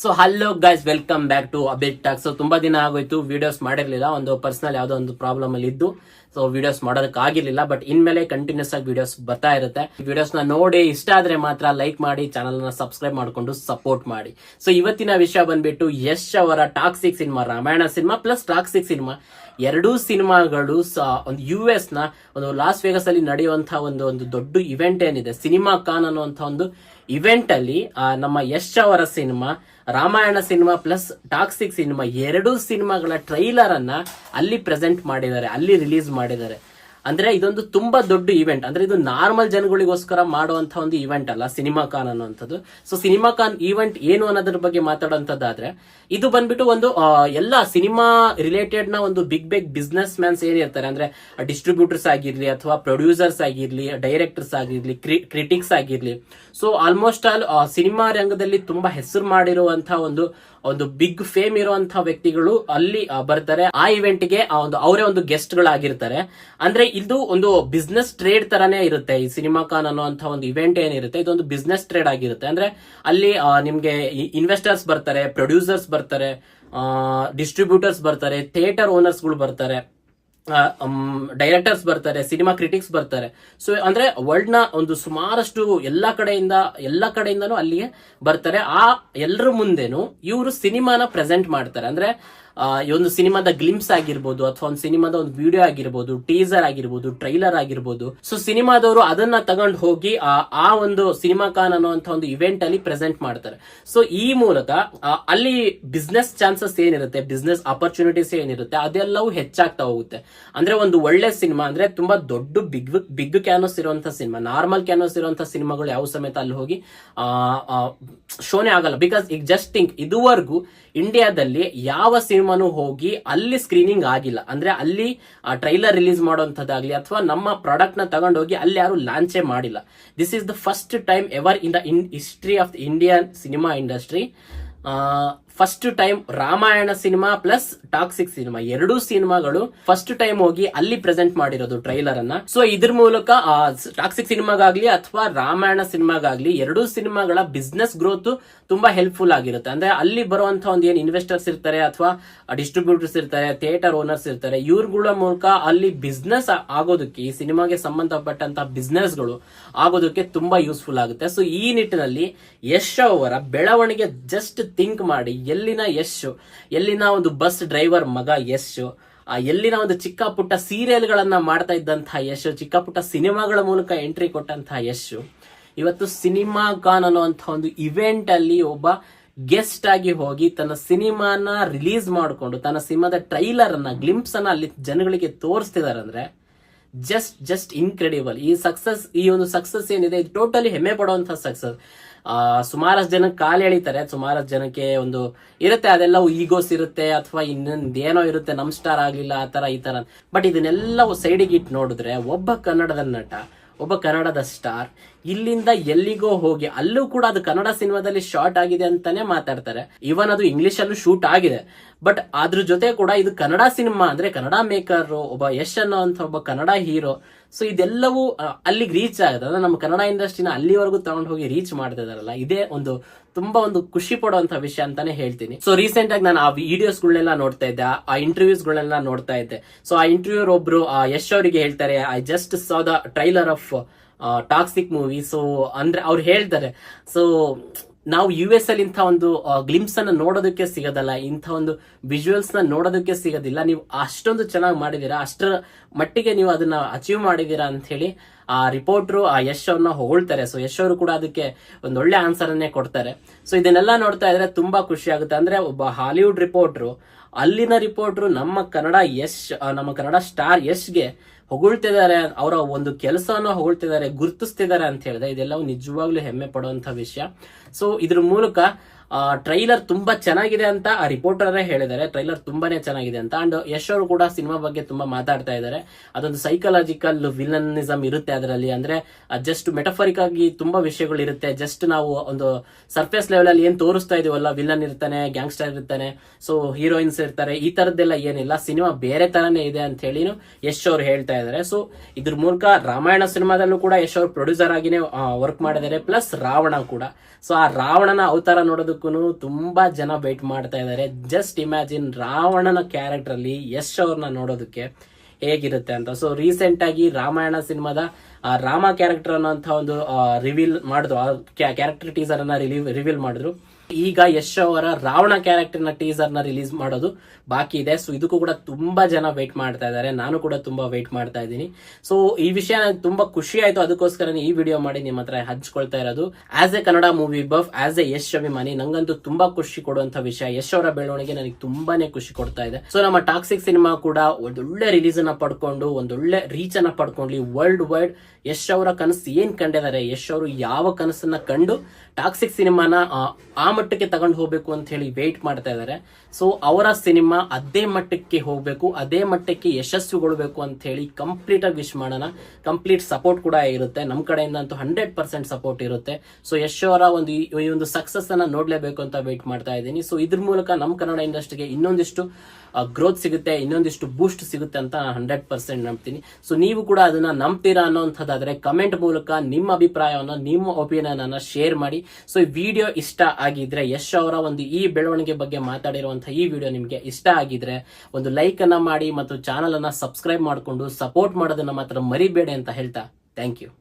So hello guys, welcome back to a bit talk. So ತುಂಬಾ ದಿನ ಆಗೋಯ್ತು ವಿಡಿಯೋಸ್ ಮಾಡಿರ್ಲಿಲ್ಲ, ಒಂದು ಪರ್ಸನಲ್ ಯಾವ್ದೋ ಒಂದು ಪ್ರಾಬ್ಲಮ್ ಅಲ್ಲಿ ಇದ್ದು ಸೊ ವಿಡಿಯೋಸ್ ಮಾಡೋದಕ್ಕೆ ಆಗಿರ್ಲಿಲ್ಲ. ಬಟ್ ಇನ್ಮೇಲೆ ಕಂಟಿನ್ಯೂಸ್ ಆಗಿ ವಿಡಿಯೋಸ್ ಬರ್ತಾ ಇರುತ್ತೆ. ವಿಡಿಯೋಸ್ ನ ನೋಡಿ ಇಷ್ಟ ಆದ್ರೆ ಮಾತ್ರ ಲೈಕ್ ಮಾಡಿ, ಚಾನಲ್ ನ ಸಬ್ಸ್ಕ್ರೈಬ್ ಮಾಡ್ಕೊಂಡು ಸಪೋರ್ಟ್ ಮಾಡಿ. ಸೊ ಇವತ್ತಿನ ವಿಷಯ ಬಂದ್ಬಿಟ್ಟು ಯಶ್ ಅವರ toxic cinema, Ramayana cinema plus toxic cinema, ಎರಡೂ ಸಿನಿಮಾಗಳು ಒಂದು US ನ ಒಂದು ಲಾಸ್ ವೇಗಸ್ ಅಲ್ಲಿ ನಡೆಯುವಂತಹ ಒಂದು ದೊಡ್ಡ ಇವೆಂಟ್ ಏನಿದೆ, ಸಿನಿಮಾ ಕಾನ್ ಅನ್ನುವಂತ ಒಂದು ಇವೆಂಟ್ ಅಲ್ಲಿ ನಮ್ಮ ಯಶ್ ಅವರ cinema Ramayana cinema plus toxic cinema ಎರಡೂ ಸಿನಿಮಾಗಳ ಟ್ರೈಲರ್ ಅನ್ನ ಅಲ್ಲಿ ಪ್ರೆಸೆಂಟ್ ಮಾಡಿದ್ದಾರೆ, ಅಲ್ಲಿ ರಿಲೀಸ್ ಮಾಡಿದ್ದಾರೆ. ಅಂದ್ರೆ ಇದೊಂದು ತುಂಬಾ ದೊಡ್ಡ ಇವೆಂಟ್. ಅಂದ್ರೆ ಇದು ನಾರ್ಮಲ್ ಜನಗಳಿಗೋಸ್ಕರ ಮಾಡುವಂತ ಒಂದು ಇವೆಂಟ್ ಅಲ್ಲ ಸಿನಿಮಾ ಕಾನ್ ಅನ್ನುವಂಥದ್ದು. ಸೊ ಸಿನಿಮಾ ಕಾನ್ ಇವೆಂಟ್ ಏನು ಅನ್ನೋದ್ರ ಬಗ್ಗೆ ಮಾತಾಡುವಂತದ್ದಾದ್ರೆ, ಇದು ಬಂದ್ಬಿಟ್ಟು ಒಂದು ಎಲ್ಲಾ ಸಿನಿಮಾ ರಿಲೇಟೆಡ್ ನ ಒಂದು ಬಿಗ್ ಬಿಸ್ನೆಸ್ ಮ್ಯಾನ್ಸ್ ಏನಿರ್ತಾರೆ, ಅಂದ್ರೆ ಡಿಸ್ಟ್ರಿಬ್ಯೂಟರ್ಸ್ ಆಗಿರ್ಲಿ ಅಥವಾ ಪ್ರೊಡ್ಯೂಸರ್ಸ್ ಆಗಿರ್ಲಿ, ಡೈರೆಕ್ಟರ್ಸ್ ಆಗಿರ್ಲಿ, ಕ್ರಿಟಿಕ್ಸ್ ಆಗಿರ್ಲಿ, ಸೊ ಆಲ್ಮೋಸ್ಟ್ ಆಲ್ ಸಿನಿಮಾ ರಂಗದಲ್ಲಿ ತುಂಬಾ ಹೆಸರು ಮಾಡಿರುವಂತಹ ಒಂದು ಬಿಗ್ ಫೇಮ್ ಇರುವಂತಹ ವ್ಯಕ್ತಿಗಳು ಅಲ್ಲಿ ಬರ್ತಾರೆ. ಆ ಇವೆಂಟ್ ಗೆ ಅವರೇ ಒಂದು ಗೆಸ್ಟ್ ಗಳಾಗಿರ್ತಾರೆ. ಅಂದ್ರೆ ಇದು ಒಂದು ಬಿಸ್ನೆಸ್ ಟ್ರೇಡ್ ತರಾನೇ ಇರುತ್ತೆ. ಈ ಸಿನಿಮಾ ಕಾನ್ ಅನ್ನುವಂತ ಒಂದು ಇವೆಂಟ್ ಏನಿರುತ್ತೆ, ಇದೊಂದು ಬಿಸ್ನೆಸ್ ಟ್ರೇಡ್ ಆಗಿರುತ್ತೆ. ಅಂದ್ರೆ ಅಲ್ಲಿ ನಿಮ್ಗೆ ಇನ್ವೆಸ್ಟರ್ಸ್ ಬರ್ತಾರೆ, ಪ್ರೊಡ್ಯೂಸರ್ಸ್ ಬರ್ತಾರೆ, ಡಿಸ್ಟ್ರಿಬ್ಯೂಟರ್ಸ್ ಬರ್ತಾರೆ, ಥಿಯೇಟರ್ ಓನರ್ಸ್ ಗಳು ಬರ್ತಾರೆ, ಡೈರೆಕ್ಟರ್ಸ್ ಬರ್ತಾರೆ, ಸಿನಿಮಾ ಕ್ರಿಟಿಕ್ಸ್ ಬರ್ತಾರೆ. ಸೊ ಅಂದ್ರೆ ವರ್ಲ್ಡ್ ನ ಒಂದು ಸುಮಾರಷ್ಟು ಎಲ್ಲಾ ಕಡೆಯಿಂದನೂ ಅಲ್ಲಿಗೆ ಬರ್ತಾರೆ. ಆ ಎಲ್ಲರ ಮುಂದೆನು ಇವರು ಸಿನಿಮಾನ ಪ್ರೆಸೆಂಟ್ ಮಾಡ್ತಾರೆ. ಅಂದ್ರೆ ಈ ಒಂದು ಸಿನಿಮಾದ ಗ್ಲಿಮ್ಸ್ ಆಗಿರ್ಬೋದು, ಅಥವಾ ಒಂದು ಸಿನಿಮಾದ ಒಂದು ವಿಡಿಯೋ ಆಗಿರ್ಬೋದು, ಟೀಸರ್ ಆಗಿರ್ಬೋದು, ಟ್ರೈಲರ್ ಆಗಿರ್ಬೋದು. ಸೊ ಸಿನಿಮಾದವರು ಅದನ್ನ ತಗೊಂಡು ಹೋಗಿ ಆ ಒಂದು ಸಿನಿಮಾ ಕಾನ್ ಅನ್ನುವಂತ ಒಂದು ಇವೆಂಟ್ ಅಲ್ಲಿ ಪ್ರೆಸೆಂಟ್ ಮಾಡ್ತಾರೆ. ಸೊ ಈ ಮೂಲಕ ಅಲ್ಲಿ ಬಿಸ್ನೆಸ್ ಚಾನ್ಸಸ್ ಏನಿರುತ್ತೆ, ಬಿಸ್ನೆಸ್ ಆಪರ್ಚುನಿಟೀಸ್ ಏನಿರುತ್ತೆ, ಅದೆಲ್ಲವೂ ಹೆಚ್ಚಾಗ್ತಾ ಹೋಗುತ್ತೆ. ಅಂದ್ರೆ ಒಂದು ಒಳ್ಳೆ ಸಿನಿಮಾ, ಅಂದ್ರೆ ತುಂಬಾ ದೊಡ್ಡ ಬಿಗ್ ಕ್ಯಾನ್ವಸ್ ಇರುವಂತಹ ಸಿನಿಮಾ, ನಾರ್ಮಲ್ ಕ್ಯಾನ್ವಸ್ ಇರುವಂತಹ ಸಿನಿಮಾಗಳು ಯಾವ ಸಮೇತ ಅಲ್ಲಿ ಹೋಗಿ ಶೋನೇ ಆಗಲ್ಲ. ಬಿಕಾಸ್ ಈಗ ಜಸ್ಟ್ ಥಿಂಕ್, ಇದುವರೆಗೂ ಇಂಡಿಯಾದಲ್ಲಿ ಯಾವ ಸಿನಿಮಾನು ಹೋಗಿ ಅಲ್ಲಿ ಸ್ಕ್ರೀನಿಂಗ್ ಆಗಿಲ್ಲ. ಅಂದ್ರೆ ಅಲ್ಲಿ ಟ್ರೈಲರ್ ರಿಲೀಸ್ ಮಾಡುವಂತದ್ದಾಗ್ಲಿ ಅಥವಾ ನಮ್ಮ ಪ್ರಾಡಕ್ಟ್ ನ ತಗೊಂಡೋಗಿ ಅಲ್ಲಿ ಯಾರು ಲಾಂಚೇ ಮಾಡಿಲ್ಲ. This is the first time ever in the history of the Indian cinema industry. First time Ramayana cinema plus toxic cinema ಎರಡೂ ಸಿನಿಮಾಗಳು ಫಸ್ಟ್ ಟೈಮ್ ಹೋಗಿ ಅಲ್ಲಿ ಪ್ರೆಸೆಂಟ್ ಮಾಡಿರೋದು ಟ್ರೈಲರ್ ಅನ್ನ. ಸೊ ಇದ್ರ ಮೂಲಕ ಟಾಕ್ಸಿಕ್ ಸಿನಿಮಾಗಾಗ್ಲಿ ಅಥವಾ ರಾಮಾಯಣ ಸಿನಿಮಾಗಾಗ್ಲಿ ಎರಡೂ ಸಿನಿಮಾಗಳ ಬಿಸ್ನೆಸ್ ಗ್ರೋತ್ ತುಂಬಾ ಹೆಲ್ಪ್ಫುಲ್ ಆಗಿರುತ್ತೆ. ಅಂದ್ರೆ ಅಲ್ಲಿ ಬರುವಂತಹ ಒಂದು ಏನ್ ಇನ್ವೆಸ್ಟರ್ಸ್ ಇರ್ತಾರೆ ಅಥವಾ ಡಿಸ್ಟ್ರಿಬ್ಯೂಟರ್ಸ್ ಇರ್ತಾರೆ, ಥಿಯೇಟರ್ ಓನರ್ಸ್ ಇರ್ತಾರೆ, ಇವ್ರಗಳ ಮೂಲಕ ಅಲ್ಲಿ ಬಿಸ್ನೆಸ್ ಆಗೋದಕ್ಕೆ, ಈ ಸಿನಿಮಾಗೆ ಸಂಬಂಧಪಟ್ಟಂತಹ ಬಿಸ್ನೆಸ್ ಗಳು ಆಗೋದಕ್ಕೆ ತುಂಬಾ ಯೂಸ್ಫುಲ್ ಆಗುತ್ತೆ. ಸೊ ಈ ನಿಟ್ಟಿನಲ್ಲಿ ಯಶ್ ಅವರ ಬೆಳವಣಿಗೆ ಜಸ್ಟ್ ಥಿಂಕ್ ಮಾಡಿ, ಎಲ್ಲಿನ ಒಂದು ಬಸ್ ಡ್ರೈವರ್ ಮಗ ಯಶ್, ಎಲ್ಲಿನ ಒಂದು ಚಿಕ್ಕ ಪುಟ್ಟ ಸೀರಿಯಲ್ ಗಳನ್ನ ಮಾಡ್ತಾ ಇದ್ದಂತಹ ಯಶ್, ಚಿಕ್ಕ ಪುಟ್ಟ ಸಿನಿಮಾಗಳ ಮೂಲಕ ಎಂಟ್ರಿ ಕೊಟ್ಟಂತಹ ಯಶ್ ಇವತ್ತು ಸಿನಿಮಾ ಕಾನ್ ಅನ್ನುವಂತಹ ಒಂದು ಇವೆಂಟ್ ಅಲ್ಲಿ ಒಬ್ಬ ಗೆಸ್ಟ್ ಆಗಿ ಹೋಗಿ ತನ್ನ ಸಿನಿಮಾನ ರಿಲೀಸ್ ಮಾಡಿಕೊಂಡು ತನ್ನ ಸಿನಿಮಾದ ಟ್ರೈಲರ್ ಅನ್ನ, ಗ್ಲಿಂಪ್ಸ್ ಅನ್ನ ಅಲ್ಲಿ ಜನಗಳಿಗೆ ತೋರಿಸ್ತಿದಾರೆ. ಅಂದ್ರೆ ಜಸ್ಟ್ ಇನ್ಕ್ರೆಡಿಬಲ್. ಈ ಒಂದು ಸಕ್ಸಸ್ ಏನಿದೆ, ಇದು ಟೋಟಲಿ ಹೆಮ್ಮೆ ಪಡುವಂತಹ ಸಕ್ಸಸ್. ಸುಮಾರಷ್ಟು ಜನಕ್ಕೆ ಕಾಲು ಎಳಿತಾರೆ, ಸುಮಾರಷ್ಟು ಜನಕ್ಕೆ ಒಂದು ಇರುತ್ತೆ, ಅದೆಲ್ಲ ಈಗೋಸ್ ಇರುತ್ತೆ ಅಥವಾ ಇನ್ನೊಂದು ಏನೋ ಇರುತ್ತೆ, ನಮ್ ಸ್ಟಾರ್ ಆಗ್ಲಿಲ್ಲ ಆ ತರ ಈ ತರ. ಬಟ್ ಇದನ್ನೆಲ್ಲ ಸೈಡಿಗೆ ಇಟ್ಟು ನೋಡಿದ್ರೆ ಒಬ್ಬ ಕನ್ನಡದ ನಟ, ಒಬ್ಬ ಕನ್ನಡದ ಸ್ಟಾರ್ ಇಲ್ಲಿಂದ ಎಲ್ಲಿಗೋ ಹೋಗಿ, ಅಲ್ಲೂ ಕೂಡ ಅದು ಕನ್ನಡ ಸಿನಿಮಾದಲ್ಲಿ ಶಾರ್ಟ್ ಆಗಿದೆ ಅಂತಾನೆ ಮಾತಾಡ್ತಾರೆ. ಇವನ್ ಅದು ಇಂಗ್ಲಿಷ್ ಅಲ್ಲೂ ಶೂಟ್ ಆಗಿದೆ. ಬಟ್ ಅದ್ರ ಜೊತೆ ಕೂಡ ಇದು ಕನ್ನಡ ಸಿನಿಮಾ, ಅಂದ್ರೆ ಕನ್ನಡ ಮೇಕರ್, ಒಬ್ಬ ಯಶ್ ಅನ್ನೋ ಅಂತ ಒಬ್ಬ ಕನ್ನಡ ಹೀರೋ. ಸೊ ಇದೆಲ್ಲವೂ ಅಲ್ಲಿಗೆ ರೀಚ್ ಆಗುತ್ತೆ. ಅಂದ್ರೆ ನಮ್ಮ ಕನ್ನಡ ಇಂಡಸ್ಟ್ರಿನ ಅಲ್ಲಿವರೆಗೂ ತಗೊಂಡು ಹೋಗಿ ರೀಚ್ ಮಾಡ್ತಿದಾರಲ್ಲ, ಇದೇ ತುಂಬಾ ಒಂದು ಖುಷಿ ಪಡುವಂತ ವಿಷಯ ಅಂತಾನೆ ಹೇಳ್ತೀನಿ. ಸೊ ರೀಸೆಂಟ್ ಆಗಿ ನಾನು ಆ ವಿಡಿಯೋಸ್ ಗಳನ್ನೆಲ್ಲ ನೋಡ್ತಾ ಇದ್ದೆ, ಆ ಇಂಟರ್ವ್ಯೂಸ್ ಗಳನ್ನೆಲ್ಲ ನೋಡ್ತಾ ಇದ್ದೆ. ಸೊ ಆ ಇಂಟರ್ವ್ಯೂ ಒಬ್ರು ಯಶ್ ಅವರಿಗೆ ಹೇಳ್ತಾರೆ, I just saw the trailer of toxic movie. So ಅಂದ್ರೆ ಅವ್ರು ಹೇಳ್ತಾರೆ, ಸೊ ನಾವು US ಅಲ್ಲಿ ಇಂಥ ಒಂದು ಗ್ಲಿಮ್ಸ್ ಅನ್ನ ನೋಡೋದಕ್ಕೆ ಸಿಗೋದಲ್ಲ, ಇಂಥ ಒಂದು ವಿಜುವಲ್ಸ್ ನ ನೋಡೋದಕ್ಕೆ ಸಿಗೋದಿಲ್ಲ, ನೀವು ಅಷ್ಟೊಂದು ಚೆನ್ನಾಗಿ ಮಾಡಿದೀರಾ, ಅಷ್ಟರ ಮಟ್ಟಿಗೆ ನೀವು ಅದನ್ನ ಅಚೀವ್ ಮಾಡಿದೀರಾ ಅಂತ ಹೇಳಿ ಆ ರಿಪೋರ್ಟ್ರು ಆ ಯಶ್ ಅವ್ರನ್ನ ಹೊಗಳ್ತಾರೆ. ಸೊ ಯಶ್ ಅವರು ಕೂಡ ಅದಕ್ಕೆ ಒಂದು ಒಳ್ಳೆ ಆನ್ಸರ್ ಅನ್ನೇ ಕೊಡ್ತಾರೆ. ಸೊ ಇದನ್ನೆಲ್ಲ ನೋಡ್ತಾ ಇದ್ರೆ ತುಂಬಾ ಖುಷಿ ಆಗುತ್ತೆ. ಅಂದ್ರೆ ಒಬ್ಬ ಹಾಲಿವುಡ್ ರಿಪೋರ್ಟ್ರು, ಅಲ್ಲಿನ ರಿಪೋರ್ಟ್ರು ನಮ್ಮ ಕನ್ನಡ ಸ್ಟಾರ್ ಯಶ್ಗೆ ಹೊಗಳ್ತಿದ್ದಾರೆ, ಅವರ ಒಂದು ಕೆಲಸವನ್ನು ಹೊಗಳ್ತಿದ್ದಾರೆ, ಗುರುತಿಸ್ತಿದ್ದಾರೆ ಅಂತ ಹೇಳಿದ್ರೆ ಇದೆಲ್ಲವೂ ನಿಜವಾಗ್ಲೂ ಹೆಮ್ಮೆ ಪಡುವಂತ ವಿಷಯ. ಸೊ ಇದ್ರ ಮೂಲಕ ಟ್ರೈಲರ್ ತುಂಬಾ ಚೆನ್ನಾಗಿದೆ ಅಂತ ಆ ರಿಪೋರ್ಟರೇ ಹೇಳಿದ್ದಾರೆ. ಟ್ರೈಲರ್ ತುಂಬಾನೇ ಚೆನ್ನಾಗಿದೆ ಅಂತ. ಅಂಡ್ ಯಶ್ ಅವರು ಕೂಡ ಸಿನಿಮಾ ಬಗ್ಗೆ ತುಂಬಾ ಮಾತಾಡ್ತಾ ಇದ್ದಾರೆ. ಅದೊಂದು ಸೈಕಲಾಜಿಕಲ್ ವಿಲನಿಸಮ್ ಇರುತ್ತೆ ಅದರಲ್ಲಿ. ಅಂದ್ರೆ ಜಸ್ಟ್ ಮೆಟಫರಿಕ್ ಆಗಿ ತುಂಬಾ ವಿಷಯಗಳು ಇರುತ್ತೆ. ಜಸ್ಟ್ ನಾವು ಒಂದು ಸರ್ಫೇಸ್ ಲೆವೆಲ್ ಅಲ್ಲಿ ಏನ್ ತೋರಿಸ್ತಾ ಇದೀವಲ್ಲ, ವಿಲನ್ ಇರ್ತಾನೆ, ಗ್ಯಾಂಗ್ಸ್ಟರ್ ಇರ್ತಾನೆ, ಸೊ ಹೀರೋಯಿನ್ಸ್ ಇರ್ತಾರೆ, ಈ ತರದ್ದೆಲ್ಲ ಏನಿಲ್ಲ, ಸಿನಿಮಾ ಬೇರೆ ತರನೇ ಇದೆ ಅಂತ ಹೇಳಿ ಯಶ್ ಅವರು ಹೇಳ್ತಾ ಇದ್ದಾರೆ. ಸೊ ಇದ್ರ ಮೂಲಕ ರಾಮಾಯಣ ಸಿನಿಮಾದಲ್ಲೂ ಕೂಡ ಯಶ್ ಅವರು ಪ್ರೊಡ್ಯೂಸರ್ ಆಗಿನೇ ವರ್ಕ್ ಮಾಡಿದ್ದಾರೆ, ಪ್ಲಸ್ ರಾವಣ ಕೂಡ. ಸೊ ಆ ರಾವಣನ ಅವತಾರ ನೋಡೋದು ನೋಡೋದಕ್ಕೂ ತುಂಬಾ ಜನ ವೇಟ್ ಮಾಡ್ತಾ ಇದ್ದಾರೆ. ಜಸ್ಟ್ ಇಮ್ಯಾಜಿನ್ ರಾವಣನ ಕ್ಯಾರೆಕ್ಟರ್ ಅಲ್ಲಿ ಯಶ್ ಅವ್ರನ್ನ ನೋಡೋದಕ್ಕೆ ಹೇಗಿರುತ್ತೆ ಅಂತ. ಸೊ ರೀಸೆಂಟ್ ಆಗಿ ರಾಮಾಯಣ ಸಿನಿಮಾದ ರಾಮ ಕ್ಯಾರೆಕ್ಟರ್ ಅನ್ನೋಂಥ ಒಂದು ರಿವೀಲ್ ಮಾಡಿದ್ರು, ಕ್ಯಾರೆಕ್ಟರ್ ಟೀಸರ್ ಅನ್ನ ರಿವೀಲ್ ಮಾಡಿದ್ರು. ಈಗ ಯಶ್ ಅವರ ರಾವಣ ಕ್ಯಾರೆಕ್ಟರ್ ನ ಟೀಸರ್ ನ ರಿಲೀಸ್ ಮಾಡೋದು ಬಾಕಿ ಇದೆ. ಸೊ ಇದಕ್ಕೂ ಕೂಡ ತುಂಬಾ ಜನ ವೇಟ್ ಮಾಡ್ತಾ ಇದ್ದಾರೆ, ನಾನು ಕೂಡ ತುಂಬಾ ವೇಟ್ ಮಾಡ್ತಾ ಇದ್ದೀನಿ. ಸೊ ಈ ವಿಷಯ ನನಗೆ ತುಂಬಾ ಖುಷಿ ಆಯ್ತು, ಅದಕ್ಕೋಸ್ಕರ ಈ ವಿಡಿಯೋ ಮಾಡಿ ನಿಮ್ಮ ಹತ್ರ ಹಂಚ್ಕೊಳ್ತಾ ಇರೋದು. As A Kannada movie buff, as A Yash ಅಭಿಮಾನಿ, ನಂಗಂತೂ ತುಂಬಾ ಖುಷಿ ಕೊಡುವಂತ ವಿಷಯ. ಯಶ್ ಅವರ ಬೆಳವಣಿಗೆ ನನಗೆ ತುಂಬಾನೇ ಖುಷಿ ಕೊಡ್ತಾ ಇದೆ. ಸೊ ನಮ್ಮ ಟಾಕ್ಸಿಕ್ ಸಿನಿಮಾ ಕೂಡ ಒಂದೊಳ್ಳೆ ರಿಲೀಸ್ ಅನ್ನ ಪಡ್ಕೊಂಡು ಒಂದೊಳ್ಳೆ ರೀಚ್ ಅನ್ನ ಪಡ್ಕೊಂಡ್ಲಿ ವರ್ಲ್ಡ್ ವೈಡ್. ಯಶ್ ಅವರ ಕನಸು ಏನ್ ಕಂಡಿದ್ದಾರೆ, ಯಶ್ ಅವರು ಯಾವ ಕನಸನ್ನ ಕಂಡು ಟಾಕ್ಸಿಕ್ ಸಿನಿಮಾನ ಆ ಮಟ್ಟಕ್ಕೆ ತಗೊಂಡು ಹೋಗ್ಬೇಕು ಅಂತ ಹೇಳಿ ವೇಟ್ ಮಾಡ್ತಾ ಇದ್ದಾರೆ. ಸೊ ಅವರ ಸಿನಿಮಾ ಅದೇ ಮಟ್ಟಕ್ಕೆ ಹೋಗ್ಬೇಕು, ಅದೇ ಮಟ್ಟಕ್ಕೆ ಯಶಸ್ವಿಗೊಳ್ಬೇಕು ಅಂತ ಹೇಳಿ ಕಂಪ್ಲೀಟ್ ಆಗಿ ವಿಶ್ ಮಾಡೋಣ. ಕಂಪ್ಲೀಟ್ ಸಪೋರ್ಟ್ ಕೂಡ ಇರುತ್ತೆ ನಮ್ಮ ಕಡೆಯಿಂದ, ಅಂತೂ 100% ಸಪೋರ್ಟ್ ಇರುತ್ತೆ. ಸೊ ಯಶ್ ಅವರ ಈ ಒಂದು ಸಕ್ಸಸ್ ಅನ್ನ ನೋಡ್ಲೇಬೇಕು ಅಂತ ವೇಟ್ ಮಾಡ್ತಾ ಇದ್ದೀನಿ. ಸೊ ಇದ್ರ ಮೂಲಕ ನಮ್ಮ ಕನ್ನಡ ಇಂಡಸ್ಟ್ರಿಗೆ ಇನ್ನೊಂದಿಷ್ಟು ಗ್ರೋತ್ ಸಿಗುತ್ತೆ, ಇನ್ನೊಂದಿಷ್ಟು ಬೂಸ್ಟ್ ಸಿಗುತ್ತೆ ಅಂತ 100% ನಂಬ್ತೀನಿ. ಸೊ ನೀವು ಕೂಡ ಅದನ್ನ ನಂಬ್ತೀರಾ ಅನ್ನೋಂಥದ್ದಾದ್ರೆ ಕಮೆಂಟ್ ಮೂಲಕ ನಿಮ್ಮ ಅಭಿಪ್ರಾಯವನ್ನು, ನಿಮ್ಮ ಒಪಿನಿಯನ್ ಅನ್ನ ಶೇರ್ ಮಾಡಿ. ಸೊ ಈ ವಿಡಿಯೋ ಇಷ್ಟ ಆಗಿದ್ರೆ, ಯಶ್ ಅವರ ಈ ಬೆಳವಣಿಗೆ ಬಗ್ಗೆ ಮಾತಾಡಿರುವಂತಹ ಈ ವಿಡಿಯೋ ನಿಮ್ಗೆ ಇಷ್ಟ ಆಗಿದ್ರೆ ಒಂದು ಲೈಕ್ ಅನ್ನ ಮಾಡಿ ಮತ್ತು ಚಾನಲ್ ಅನ್ನ ಸಬ್ಸ್ಕ್ರೈಬ್ ಮಾಡಿಕೊಂಡು ಸಪೋರ್ಟ್ ಮಾಡೋದನ್ನ ಮಾತ್ರ ಮರಿಬೇಡಿ ಅಂತ ಹೇಳ್ತಾ ಥ್ಯಾಂಕ್ ಯು.